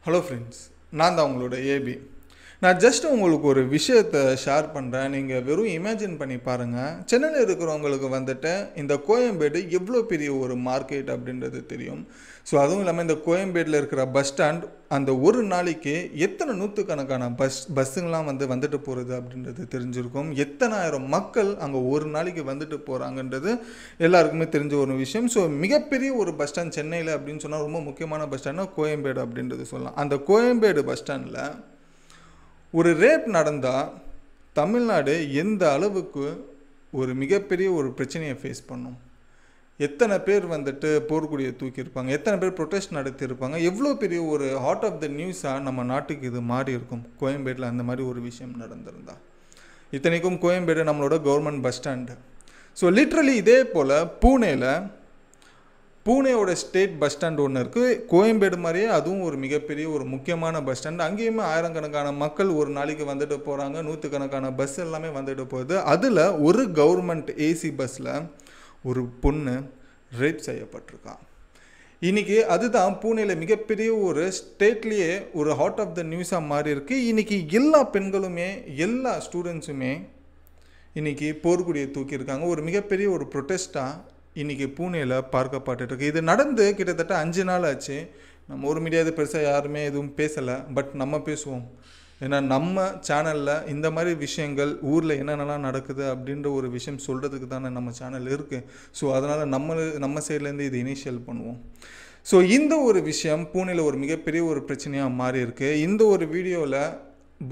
Hello friends, நான் தான் உங்களோட ஏபி. நான் ஜஸ்ட் உங்களுக்கு ஒரு விஷயத்தை ஷேர் பண்ணுறேன். நீங்கள் வெறும் இமேஜின் பண்ணி பாருங்கள். சென்னையில் இருக்கிறவங்களுக்கு வந்துட்டு இந்த கோயம்பேடு எவ்வளோ பெரிய ஒரு மார்க்கெட் அப்படின்றது தெரியும். ஸோ அதுவும் இல்லாமல் இந்த கோயம்பேடில் இருக்கிற பஸ் ஸ்டாண்ட் அந்த ஒரு நாளைக்கு எத்தனை நூற்றுக்கணக்கான பஸ்ஸுங்கெலாம் வந்துட்டு போகிறது அப்படின்றது தெரிஞ்சிருக்கும். எத்தனை ஆயிரம் மக்கள் அங்கே ஒரு நாளைக்கு வந்துட்டு போகிறாங்கன்றது எல்லாருக்குமே தெரிஞ்ச ஒரு விஷயம். ஸோ மிகப்பெரிய ஒரு பஸ் ஸ்டாண்ட் சென்னையில் அப்படின்னு சொன்னால் ரொம்ப முக்கியமான பஸ் ஸ்டாண்ட்னா கோயம்பேடு அப்படின்றது சொல்லலாம். அந்த கோயம்பேடு பஸ் ஸ்டாண்டில் ஒரு ரேப் நடந்தால் தமிழ்நாடு எந்த அளவுக்கு ஒரு மிகப்பெரிய ஒரு பிரச்சனையை ஃபேஸ் பண்ணும். எத்தனை பேர் வந்துட்டு போர்க்குடியை தூக்கியிருப்பாங்க, எத்தனை பேர் ப்ரொட்டஸ்ட் நடத்தியிருப்பாங்க, எவ்வளோ பெரிய ஒரு ஹார்ட் ஆஃப் த நியூஸாக நம்ம நாட்டுக்கு இது மாறி இருக்கும் கோயம்பேட்டில் அந்த மாதிரி ஒரு விஷயம் நடந்திருந்தா. இத்தனைக்கும் கோயம்பேடு நம்மளோட government bus stand. So literally இதே போல் பூனேயோட ஸ்டேட் பஸ் ஸ்டாண்ட் ஒன்று இருக்குது. கோயம்பேடு மாதிரியே அதுவும் ஒரு மிகப்பெரிய ஒரு முக்கியமான பஸ் ஸ்டாண்ட். அங்கேயுமே ஆயிரக்கணக்கான மக்கள் ஒரு நாளைக்கு வந்துட்டு போகிறாங்க. நூற்றுக்கணக்கான பஸ் எல்லாமே வந்துட்டு போகுது. அதில் ஒரு கவர்மெண்ட் ஏசி பஸ்ஸில் ஒரு பொண்ணு ரேப் செய்யப்பட்டிருக்கா. இன்றைக்கி அதுதான் பூனேயில் மிகப்பெரிய ஒரு ஸ்டேட்லேயே ஒரு ஹார்ட் ஆஃப் த நியூஸாக மாறி இருக்குது. இன்றைக்கி எல்லா பெண்களுமே எல்லா ஸ்டூடெண்ட்ஸுமே இன்றைக்கி போர்க்குடியை தூக்கியிருக்காங்க. ஒரு மிகப்பெரிய ஒரு ப்ரொட்டஸ்ட்டாக இன்றைக்கி பூனேயில் பார்க்கப்பட்டுருக்கு. இது நடந்து கிட்டத்தட்ட 5 நாள் ஆச்சு. நம்ம ஒரு மீடியா இது பெருசாக யாருமே எதுவும் பேசலை. பட் நம்ம பேசுவோம். ஏன்னா நம்ம சேனலில் இந்த மாதிரி விஷயங்கள் ஊரில் என்னென்னலாம் நடக்குது அப்படின்ற ஒரு விஷயம் சொல்கிறதுக்கு தானே நம்ம சேனல் இருக்குது. ஸோ அதனால் நம்ம சைட்லேருந்து இது இனிஷியல் பண்ணுவோம். ஸோ இந்த ஒரு விஷயம் பூனேயில் ஒரு மிகப்பெரிய ஒரு பிரச்சனையாக மாறி இருக்குது. இந்த ஒரு வீடியோவில்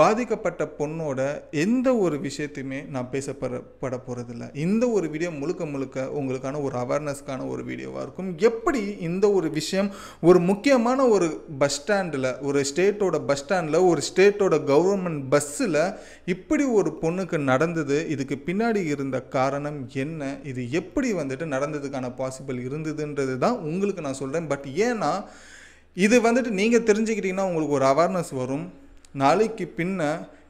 பாதிக்கப்பட்ட பொண்ணோட எந்த ஒரு விஷயத்தையுமே நான் பேசப்பட போகிறதில்ல. இந்த ஒரு வீடியோ முழுக்க உங்களுக்கான ஒரு அவேர்னஸ்க்கான ஒரு வீடியோவாக இருக்கும். எப்படி இந்த ஒரு விஷயம் ஒரு முக்கியமான ஒரு பஸ் ஸ்டாண்டில், ஒரு ஸ்டேட்டோட பஸ் ஸ்டாண்டில், ஒரு ஸ்டேட்டோட கவர்மெண்ட் பஸ்ஸில் இப்படி ஒரு பொண்ணுக்கு நடந்தது, இதுக்கு பின்னாடி இருந்த காரணம் என்ன, இது எப்படி வந்துட்டு நடந்ததுக்கான பாசிபிள் இருந்ததுன்றது தான் உங்களுக்கு நான் சொல்கிறேன். பட் ஏன்னா இது வந்துட்டு நீங்கள் தெரிஞ்சுக்கிட்டிங்கன்னா உங்களுக்கு ஒரு அவேர்னஸ் வரும். நாளைக்கு பின்ன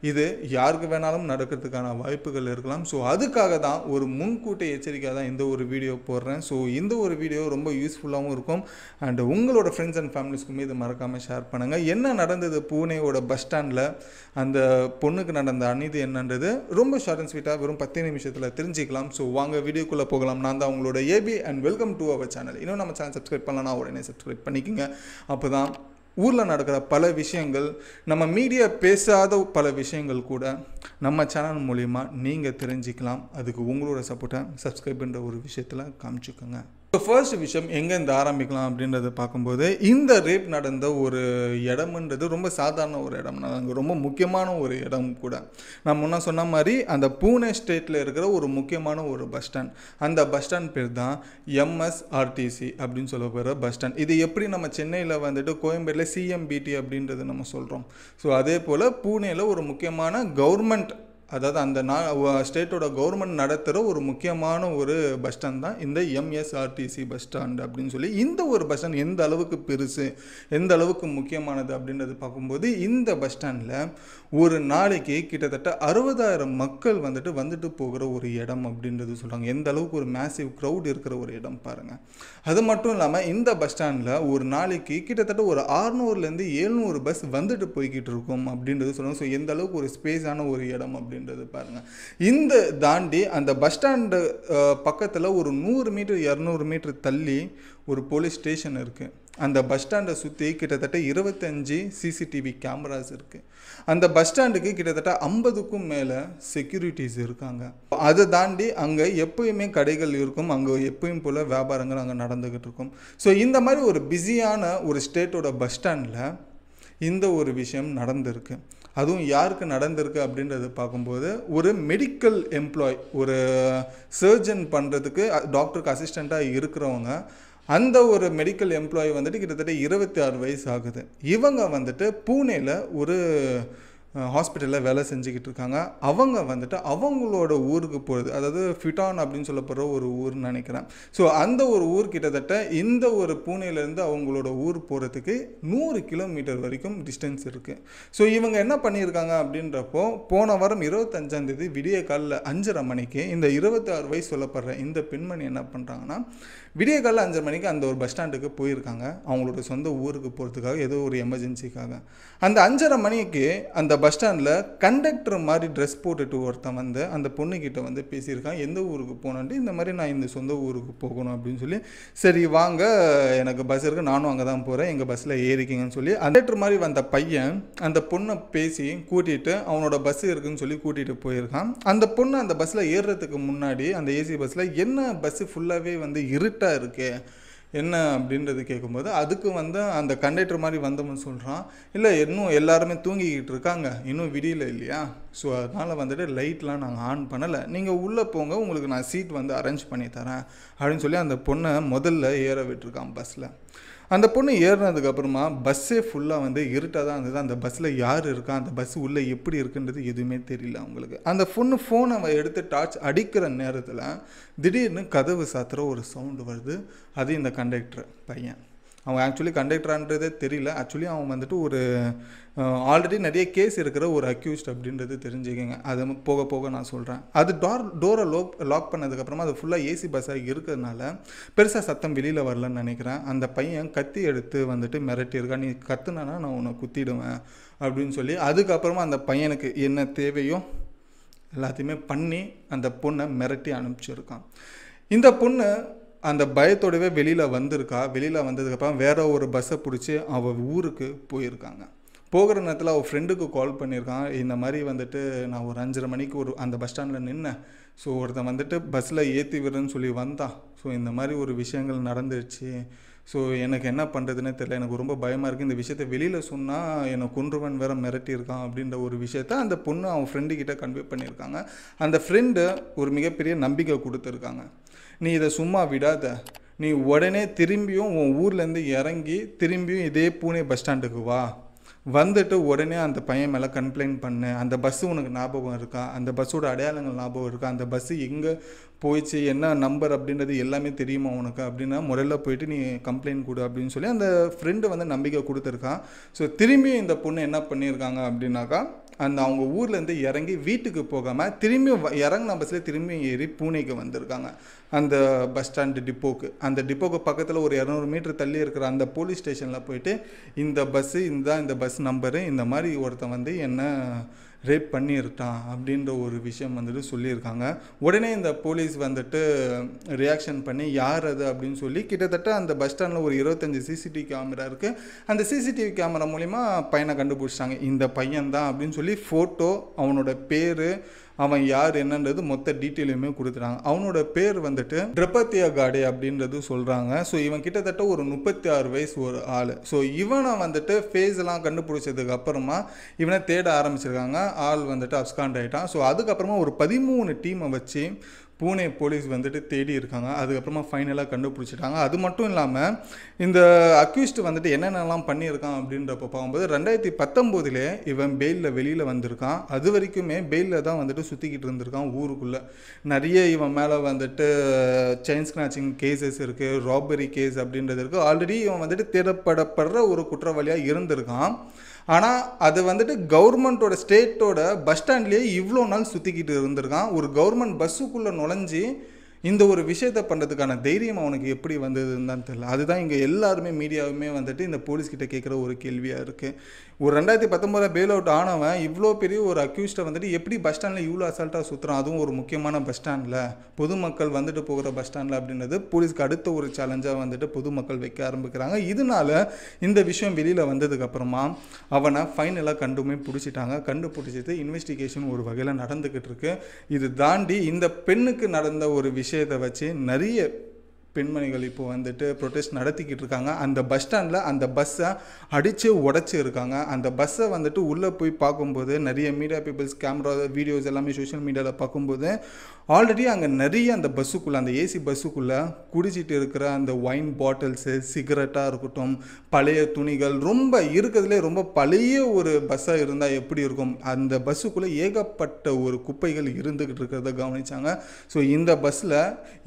இது யாருக்கு வேணாலும் நடக்கிறதுக்கான வாய்ப்புகள் இருக்கலாம். ஸோ அதுக்காக தான் ஒரு முன்கூட்ட எச்சரிக்கையாக தான் இந்த ஒரு வீடியோ போடுறேன். ஸோ இந்த ஒரு வீடியோ ரொம்ப யூஸ்ஃபுல்லாகவும் இருக்கும். அண்ட் உங்களோட ஃப்ரெண்ட்ஸ் அண்ட் ஃபேமிலிஸ்க்குமே இது மறக்காமல் ஷேர் பண்ணுங்கள். என்ன நடந்தது பூனேயோட பஸ் ஸ்டாண்டில், அந்த பொண்ணுக்கு நடந்த அநீதி என்னன்றது ரொம்ப ஷார்ட் அண்ட் ஸ்வீட்டாக வெறும் 10 நிமிஷத்தில் தெரிஞ்சிக்கலாம். ஸோ வாங்க வீடியோக்குள்ளே போகலாம். நான் தான் உங்களோட ஏபி and welcome to our channel. இன்னும் நம்ம சேனல் சப்ஸ்கிரைப் பண்ணலன்னா உடனே சப்ஸ்கிரைப் பண்ணிக்கோங்க. அப்போ தான் ஊரில் நடக்கிற பல விஷயங்கள், நம்ம மீடியா பேசாத பல விஷயங்கள் கூட நம்ம சேனல் மூலிமா நீங்கள் தெரிஞ்சிக்கலாம். அதுக்கு உங்களோட சப்போர்ட்டை சப்ஸ்கிரைப்ன்ற ஒரு விஷயத்தில் காமிச்சுக்கோங்க. இப்போ ஃபர்ஸ்ட் விஷயம் எங்கேருந்து ஆரம்பிக்கலாம் அப்படின்றத பார்க்கும்போது, இந்த ரேப் நடந்த ஒரு இடம்ன்றது ரொம்ப சாதாரண ஒரு இடம், அங்கே ரொம்ப முக்கியமான ஒரு இடம் கூட. நான் முன்ன சொன்ன மாதிரி அந்த பூனே ஸ்டேட்டில் இருக்கிற ஒரு முக்கியமான ஒரு பஸ் ஸ்டாண்ட். அந்த பஸ் ஸ்டாண்ட் பேர் தான் எம்எஸ்ஆர்டிசி அப்படின்னு சொல்ல போகிற பஸ் ஸ்டாண்ட். இது எப்படி நம்ம சென்னையில் வந்துட்டு கோயம்பேடில் சிஎம்பிடி அப்படின்றது நம்ம சொல்கிறோம். ஸோ அதே போல் பூனேயில் ஒரு முக்கியமான கவர்மெண்ட், அதாவது அந்த ஸ்டேட்டோட கவர்மெண்ட் நடத்துகிற ஒரு முக்கியமான ஒரு பஸ் ஸ்டாண்ட் தான் இந்த எம்எஸ்ஆர்டிசி பஸ் ஸ்டாண்ட் அப்படின்னு சொல்லி. இந்த ஒரு பஸ் ஸ்டாண்ட் எந்த அளவுக்கு பெருசு, எந்த அளவுக்கு முக்கியமானது அப்படின்றது பார்க்கும்போது, இந்த பஸ் ஸ்டாண்டில் ஒரு நாளைக்கு கிட்டத்தட்ட 60,000 மக்கள் வந்துட்டு போகிற ஒரு இடம் அப்படின்றது சொல்கிறாங்க. எந்த அளவுக்கு ஒரு மேசிவ் க்ரௌட் இருக்கிற ஒரு இடம் பாருங்கள். அது மட்டும் இல்லாமல் இந்த பஸ் ஸ்டாண்டில் ஒரு நாளைக்கு கிட்டத்தட்ட ஒரு 600லேருந்து 700 பஸ் வந்துட்டு போய்கிட்டு இருக்கும் அப்படின்றது சொல்லுவாங்க. ஸோ எந்த அளவுக்கு ஒரு ஸ்பேஸான ஒரு இடம் அப்படின்றது பாருங்கள். இந்த தாண்டி அந்த பஸ் ஸ்டாண்டு பக்கத்தில் ஒரு 100 மீட்டர் 200 மீட்டர் தள்ளி ஒரு போலீஸ் ஸ்டேஷன் இருக்குது. அந்த பஸ் ஸ்டாண்டை சுற்றி கிட்டத்தட்ட 25 சிசிடிவி கேமராஸ் இருக்குது. அந்த பஸ் ஸ்டாண்டுக்கு கிட்டத்தட்ட 50க்கும் மேலே செக்யூரிட்டிஸ் இருக்காங்க. அதை தாண்டி அங்கே எப்பயுமே கடைகள் இருக்கும், அங்கே எப்பயும் போல் வியாபாரங்கள் அங்கே நடந்துக்கிட்டு இருக்கும். ஸோ இந்த மாதிரி ஒரு பிஸியான ஒரு ஸ்டேட்டோட பஸ் ஸ்டாண்டில் இந்த ஒரு விஷயம் நடந்திருக்கு. அதுவும் யாருக்கு நடந்திருக்கு அப்படின்றத பார்க்கும்போது, ஒரு மெடிக்கல் எம்ப்ளாய், ஒரு சர்ஜன் பண்ணுறதுக்கு டாக்டருக்கு அசிஸ்டண்ட்டாக இருக்கிறவங்க, அந்த ஒரு மெடிக்கல் எம்ப்ளாயி வந்துட்டு கிட்டத்தட்ட 26 வயசு ஆகுது. இவங்க வந்துட்டு பூனேயில் ஒரு ஹாஸ்பிட்டலில் வேலை செஞ்சுக்கிட்டு இருக்காங்க. அவங்க வந்துட்டு அவங்களோட ஊருக்கு போகிறது, அதாவது ஃபிட்டான் அப்படின்னு சொல்லப்படுற ஒரு ஊர்னு நினைக்கிறேன். ஸோ அந்த ஒரு ஊர் கிட்டத்தட்ட இந்த ஒரு பூனேலேருந்து அவங்களோட ஊர் போகிறதுக்கு 100 கிலோமீட்டர் வரைக்கும் டிஸ்டன்ஸ் இருக்குது. ஸோ இவங்க என்ன பண்ணியிருக்காங்க அப்படின்றப்போ, போன வாரம் 25ஆம் தேதி விடிய காலில் 5:30 மணிக்கு இந்த 26 வயசு சொல்லப்படுற இந்த பெண்மணி என்ன பண்ணுறாங்கன்னா, விடிய காலைல 5:30 மணிக்கு அந்த ஒரு பஸ் ஸ்டாண்டுக்கு போயிருக்காங்க அவங்களோட சொந்த ஊருக்கு போகிறதுக்காக, ஏதோ ஒரு எமர்ஜென்சிக்காக. அந்த 5:30 மணிக்கு அந்த பஸ் ஸ்டாண்டில் கண்டக்டர் மாதிரி ட்ரெஸ் போட்டுட்டு ஒருத்தன் வந்து அந்த பொண்ணுக்கிட்ட வந்து பேசியிருக்கான். எந்த ஊருக்கு போகணுன்ட்டு, இந்த மாதிரி நான் இந்த சொந்த ஊருக்கு போகணும் அப்படின்னு சொல்லி, சரி வாங்க எனக்கு பஸ் இருக்குது, நானும் அங்கே தான் போகிறேன், எங்கள் பஸ்ஸில் ஏறிக்கிங்கன்னு சொல்லி கண்டக்டர் மாதிரி வந்த பையன் அந்த பொண்ணை பேசி கூட்டிகிட்டு அவனோட பஸ் இருக்குன்னு சொல்லி கூட்டிகிட்டு போயிருக்கான். அந்த பொண்ணு அந்த பஸ்ஸில் ஏறுறதுக்கு முன்னாடி அந்த ஏசி பஸ்ஸில் என்ன பஸ்ஸு ஃபுல்லாகவே வந்து இருட்டாக இருக்கு என்ன அப்படின்றது கேட்கும்போது, அதுக்கு வந்து அந்த கண்டக்டர் மாதிரி வந்தவன் சொல்கிறான், இல்லை இன்னும் எல்லாருமே தூங்கிக்கிட்டு இருக்காங்க, இன்னும் விடியல இல்லையா, ஸோ அதனால் வந்துட்டு லைட்லாம் நாங்கள் ஆன் பண்ணலை, நீங்கள் உள்ளே போங்க, உங்களுக்கு நான் சீட் வந்து அரேஞ்ச் பண்ணி தரேன் அப்படின்னு சொல்லி அந்த பொண்ணை முதல்ல ஏற விட்டுருக்கான் பஸ்ஸில். அந்த பொண்ணு ஏறினதுக்கப்புறமா பஸ்ஸே ஃபுல்லாக வந்து இருட்டாக தான் இருந்தது. அந்த பஸ்ஸில் யார் இருக்கா, அந்த பஸ் உள்ளே எப்படி இருக்குன்றது எதுவுமே தெரியல அவங்களுக்கு. அந்த பொண்ணு ஃபோனை எடுத்து டார்ச் அடிக்கிற நேரத்தில் திடீர்னு கதவு சாத்துற ஒரு சவுண்டு வருது. அது இந்த கண்டக்டர் பையன். அவன் ஆக்சுவலி கண்டக்டரான்றதே தெரியல. ஆக்சுவலி அவன் வந்துட்டு ஒரு ஆல்ரெடி நிறைய கேஸ் இருக்கிற ஒரு அக்யூஸ்ட் அப்படின்றது தெரிஞ்சுக்கங்க. அது போக போக நான் சொல்கிறேன். அது டோரை லாக் பண்ணதுக்கப்புறமா அது ஃபுல்லாக ஏசி பஸ்ஸாக இருக்கிறதுனால பெருசாக சத்தம் வெளியில் வரலன்னு நினைக்கிறேன். அந்த பையன் கத்தி எடுத்து வந்துட்டு மிரட்டியிருக்கான், நீ கத்துனா நான் உன்னை குத்திடுவேன் அப்படின்னு சொல்லி. அதுக்கப்புறமா அந்த பையனுக்கு என்ன தேவையோ எல்லாத்தையுமே பண்ணி அந்த பொண்ணை மிரட்டி அனுப்பிச்சிருக்கான். இந்த பொண்ணு அந்த பயத்தோடவே வெளியில் வந்திருக்கா. வெளியில் வந்ததுக்கப்புறம் வேற ஒரு பஸ்ஸை பிடிச்சி அவள் ஊருக்கு போயிருக்காங்க. போகிற நேரத்தில் அவள் ஃப்ரெண்டுக்கு கால் பண்ணியிருக்கான், இந்த மாதிரி வந்துட்டு நான் ஒரு 5:30 மணிக்கு அந்த பஸ் ஸ்டாண்டில் நின்னேன், ஸோ ஒருத்தன் வந்துட்டு பஸ்ஸில் ஏற்றி விடுறேன்னு சொல்லி வந்தான், ஸோ இந்த மாதிரி ஒரு விஷயங்கள் நடந்துருச்சு, ஸோ எனக்கு என்ன பண்ணுறதுன்னே தெரியல, எனக்கு ரொம்ப பயமாக இருக்குது, இந்த விஷயத்த வெளியில் சொன்னால் என்னை கொன்றுவன் வேற மிரட்டியிருக்கான் அப்படின்ற ஒரு விஷயத்த அந்த பொண்ணு அவன் ஃப்ரெண்டுக்கிட்ட கன்வே பண்ணியிருக்காங்க. அந்த ஃப்ரெண்டு ஒரு மிகப்பெரிய நம்பிக்கை கொடுத்துருக்காங்க, நீ இதை சும்மா விடாத, நீ உடனே திரும்பியும் உன் ஊர்லேருந்து இறங்கி திரும்பியும் இதே பூனே பஸ் ஸ்டாண்டுக்கு வா, வந்துட்டு உடனே அந்த பையன் மேலே கம்ப்ளைண்ட் பண்ணு, அந்த பஸ்ஸு உனக்கு ஞாபகம் இருக்கா, அந்த பஸ்ஸோட அடையாளங்கள் ஞாபகம் இருக்கா, அந்த பஸ்ஸு எங்கே போயிடுச்சு, என்ன நம்பர் அப்படின்றது எல்லாமே தெரியுமா உனக்கு அப்படின்னா முதல்ல போயிட்டு நீ கம்ப்ளைண்ட் கொடு அப்படின்னு சொல்லி அந்த ஃப்ரெண்டு வந்து நம்பிக்கை கொடுத்துருக்கான். ஸோ திரும்பியும் இந்த பொண்ணு என்ன பண்ணியிருக்காங்க அப்படின்னாக்கா, அந்த அவங்க ஊர்லேருந்து இறங்கி வீட்டுக்கு போகாமல் திரும்பியும் இறங்கின பஸ்ஸில் திரும்பியும் ஏறி பூனேக்கு வந்திருக்காங்க. அந்த பஸ் ஸ்டாண்டு டிப்போக்கு, அந்த டிப்போக்கு பக்கத்தில் ஒரு 200 மீட்டர் தள்ளி இருக்கிற அந்த போலீஸ் ஸ்டேஷனில் போயிட்டு இந்த பஸ்ஸு இந்த பஸ் நம்பரு, இந்த மாதிரி ஒருத்தன் வந்து என்ன ரேப் பண்ணியிருக்கான் அப்படின்ற ஒரு விஷயம் வந்துட்டு சொல்லியிருக்காங்க. உடனே இந்த போலீஸ் வந்துட்டு ரியாக்ஷன் பண்ணி யார் அது அப்படின்னு சொல்லி கிட்டத்தட்ட அந்த பஸ் ஸ்டாண்டில் ஒரு 25 சிசிடிவி கேமரா இருக்குது. அந்த சிசிடிவி கேமரா மூலிமா பையனை கண்டுபிடிச்சிட்டாங்க. இந்த பையன் தான் அப்படின்னு சொல்லி ஃபோட்டோ, அவனோட பேர், அவன் யார் என்னன்றது மொத்த டீட்டெயிலுமே கொடுத்துட்டாங்க. அவனோட பேர் வந்துட்டு ட்ரபத்தியா காடே அப்படின்றது சொல்கிறாங்க. ஸோ இவன் கிட்டத்தட்ட ஒரு 36 வயசு ஒரு ஆள். ஸோ இவனை வந்துட்டு ஃபேஸ்லாம் கண்டுபிடிச்சதுக்கு அப்புறமா இவனை தேட ஆரம்பிச்சிருக்காங்க. ஆள் வந்துட்டு அப்ஸ்காண்ட் ஆகிட்டான். ஸோ அதுக்கப்புறமா ஒரு 13 டீமை வச்சு பூனே போலீஸ் வந்துட்டு தேடி இருக்காங்க. அதுக்கப்புறமா ஃபைனலாக கண்டுபிடிச்சிட்டாங்க. அது மட்டும் இல்லாமல் இந்த அக்யூஸ்ட் வந்துட்டு என்னென்னலாம் பண்ணியிருக்கான் அப்படின்றப்ப பார்க்கும்போது 2019 இவன் பெயிலில் வெளியில் வந்திருக்கான். அது வரைக்குமே பெயிலில் தான் வந்துட்டு சுற்றிக்கிட்டு இருந்திருக்கான் ஊருக்குள்ளே. நிறைய இவன் மேலே வந்துட்டு செயின் ஸ்நாச்சிங் கேசஸ் இருக்குது, ராபரி கேஸ் அப்படின்றது இருக்குது. ஆல்ரெடி இவன் வந்துட்டு தேடப்படப்படுற ஒரு குற்றவாளியாக இருந்திருக்கான். ஆனால் அது வந்துட்டு கவர்மெண்ட்டோட ஸ்டேட்டோட பஸ் ஸ்டாண்ட்லேயே இவ்வளோ நாள் சுற்றிக்கிட்டு இருந்திருக்கான். ஒரு கவர்மெண்ட் பஸ்ஸுக்குள்ளே நுழைஞ்சி இந்த ஒரு விஷயத்தை பண்ணுறதுக்கான தைரியம் அவனுக்கு எப்படி வந்ததுன்னு தான் தெரியல. அதுதான் இங்கே எல்லாருமே மீடியாவுமே வந்துட்டு இந்த போலீஸ்கிட்ட கேட்குற ஒரு கேள்வியாக இருக்குது. ஒரு 2019 பெயில் அவுட் ஆனவன் இவ்வளோ பெரிய ஒரு அக்யூஸ்ட்டை வந்துட்டு எப்படி பஸ் ஸ்டாண்டில் இவ்வளோ அசால்ட்டாக சுற்றுறான், அதுவும் ஒரு முக்கியமான பஸ் ஸ்டாண்டில், பொதுமக்கள் வந்துட்டு போகிற பஸ் ஸ்டாண்டில் அப்படின்றது போலீஸ்க்கு அடுத்த ஒரு சேலஞ்சாக வந்துட்டு பொதுமக்கள் வைக்க ஆரம்பிக்கிறாங்க. இதனால இந்த விஷயம் வெளியில் வந்ததுக்கப்புறமா அவனை ஃபைனலாக பிடிச்சிட்டாங்க. கண்டுபிடிச்சது இன்வெஸ்டிகேஷன் ஒரு வகையில் நடந்துக்கிட்டு இருக்கு. இது தாண்டி இந்த பெண்ணுக்கு நடந்த ஒரு விஷயத்தை வச்சு நிறைய பெண்மணிகள் இப்போ வந்துட்டு ப்ரொட்டஸ்ட் நடத்திக்கிட்டு இருக்காங்க. அந்த பஸ் ஸ்டாண்டில் அந்த பஸ்ஸை அடித்து உடச்சி இருக்காங்க. அந்த பஸ்ஸை வந்துட்டு உள்ளே போய் பார்க்கும்போது நிறைய மீடியா பீப்புள்ஸ் கேமரா வீடியோஸ் எல்லாமே சோஷியல் மீடியாவில் பார்க்கும்போது ஆல்ரெடி அங்கே நிறைய அந்த பஸ்ஸுக்குள்ளே, அந்த ஏசி பஸ்ஸுக்குள்ளே குடிச்சிட்டு இருக்கிற அந்த ஒயின் பாட்டில்ஸு, சிகரெட்டாக இருக்கட்டும், பழைய துணிகள், ரொம்ப இருக்கிறதுலே ரொம்ப பழைய ஒரு பஸ்ஸாக இருந்தால் எப்படி இருக்கும், அந்த பஸ்ஸுக்குள்ளே ஏகப்பட்ட ஒரு குப்பைகள் இருந்துக்கிட்டு இருக்கிறத கவனித்தாங்க. ஸோ இந்த பஸ்ஸில்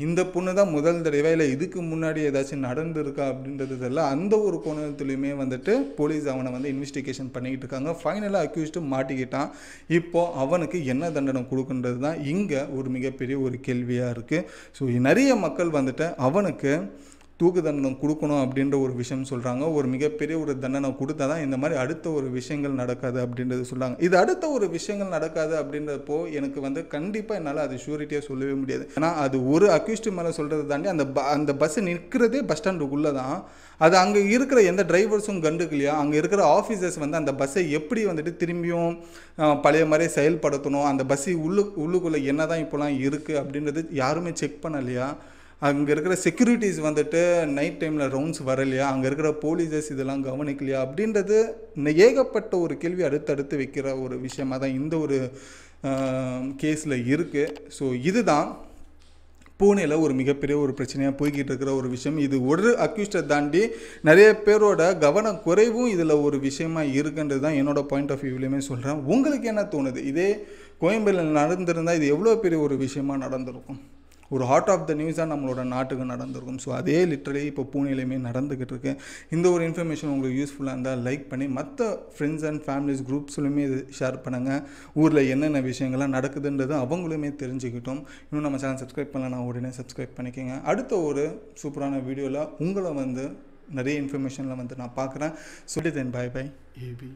இந்த பொண்ணு தான் முதல் தடவை இல்லை இதுக்கு முன்னாடி ஏதாச்சும் நடந்திருக்கா அப்படின்றது தெரியல. அந்த ஒரு கோணத்துலையுமே வந்துட்டு போலீஸ் அவனை வந்து இன்வெஸ்டிகேஷன் பண்ணிக்கிட்டு இருக்காங்க. ஃபைனலாக அக்யூஸ்டு மாட்டிக்கிட்டான். இப்போது அவனுக்கு என்ன தண்டனை கொடுக்குன்றது தான் இங்கே ஒரு மிகப்பெரிய ஒரு கேள்வியாக இருக்குது. ஸோ நிறைய மக்கள் வந்துட்டு அவனுக்கு தூக்கு தண்டனை கொடுக்கணும் அப்படின்ற ஒரு விஷயம் சொல்கிறாங்க. ஒரு மிகப்பெரிய ஒரு தண்டனை கொடுத்தா தான் இந்த மாதிரி அடுத்த ஒரு விஷயங்கள் நடக்காது அப்படின்றது சொல்கிறாங்க. இது அடுத்த ஒரு விஷயங்கள் நடக்காது அப்படின்றப்போ எனக்கு வந்து கண்டிப்பாக என்னால் அது ஷூரிட்டியாக சொல்லவே முடியாது. ஏன்னா அது ஒரு அக்யூஸ்டு மேலே சொல்கிறத தாண்டி அந்த பஸ்ஸு நிற்கிறதே பஸ் ஸ்டாண்டுக்குள்ளே தான். அது அங்கே இருக்கிற எந்த டிரைவர்ஸும் கண்டுக்கலையா, அங்கே இருக்கிற ஆஃபீஸர்ஸ் வந்து அந்த பஸ்ஸை எப்படி வந்துட்டு திரும்பியும் பழைய மாதிரியே செயல்படுத்தணும், அந்த பஸ்ஸு உள்ளுக்குள்ளே என்ன தான் இப்போலாம் இருக்குது அப்படின்றது யாருமே செக் பண்ணலையா, அங்கே இருக்கிற செக்யூரிட்டிஸ் வந்துட்டு நைட் டைமில் ரவுண்ட்ஸ் வரலையா, அங்கே இருக்கிற போலீஸஸ் இதெல்லாம் கவனிக்கலையா அப்படின்றது ஏகப்பட்ட ஒரு கேள்வி அடுத்தடுத்து வைக்கிற ஒரு விஷயமாக தான் இந்த ஒரு கேஸில் இருக்குது. ஸோ இதுதான் பூனேல ஒரு மிகப்பெரிய ஒரு பிரச்சனையாக போய்கிட்டு இருக்கிற ஒரு விஷயம். இது ஒரு அக்யூஸ்டை தாண்டி நிறைய பேரோட கவன குறைவும் இதில் ஒரு விஷயமா இருக்குன்றது தான் என்னோட பாயிண்ட் ஆஃப் வியூலையுமே சொல்கிறேன். உங்களுக்கு என்ன தோணுது? இதே கோயம்பேடில் நடந்திருந்தால் இது எவ்வளோ பெரிய ஒரு விஷயமா நடந்திருக்கும், ஒரு ஹார்ட் ஆஃப் த நியூஸாக நம்மளோட நாட்டுக்கு நடந்திருக்கும். ஸோ அதே லிட்டரலி இப்போ பூனேலையுமே நடந்துக்கிட்டு இருக்கு. இந்த ஒரு இன்ஃபர்மேஷன் உங்களுக்கு யூஸ்ஃபுல்லாக இருந்தால் லைக் பண்ணி மற்ற ஃப்ரெண்ட்ஸ் அண்ட் ஃபேமிலிஸ் குரூப்ஸ்லையுமே இது ஷேர் பண்ணுங்கள். ஊரில் என்னென்ன விஷயங்கள்லாம் நடக்குதுன்றது அவங்களுமே தெரிஞ்சுக்கிட்டோம். இன்னும் நம்ம சேனல் சப்ஸ்கிரைப் பண்ணலாம், உடனே சப்ஸ்கிரைப் பண்ணிக்கோங்க. அடுத்த ஒரு சூப்பரான வீடியோவில் உங்களை வந்து நிறைய இன்ஃபர்மேஷனில் வந்து நான் பார்க்குறேன். சொல்லி தென் பை பை ஏபி.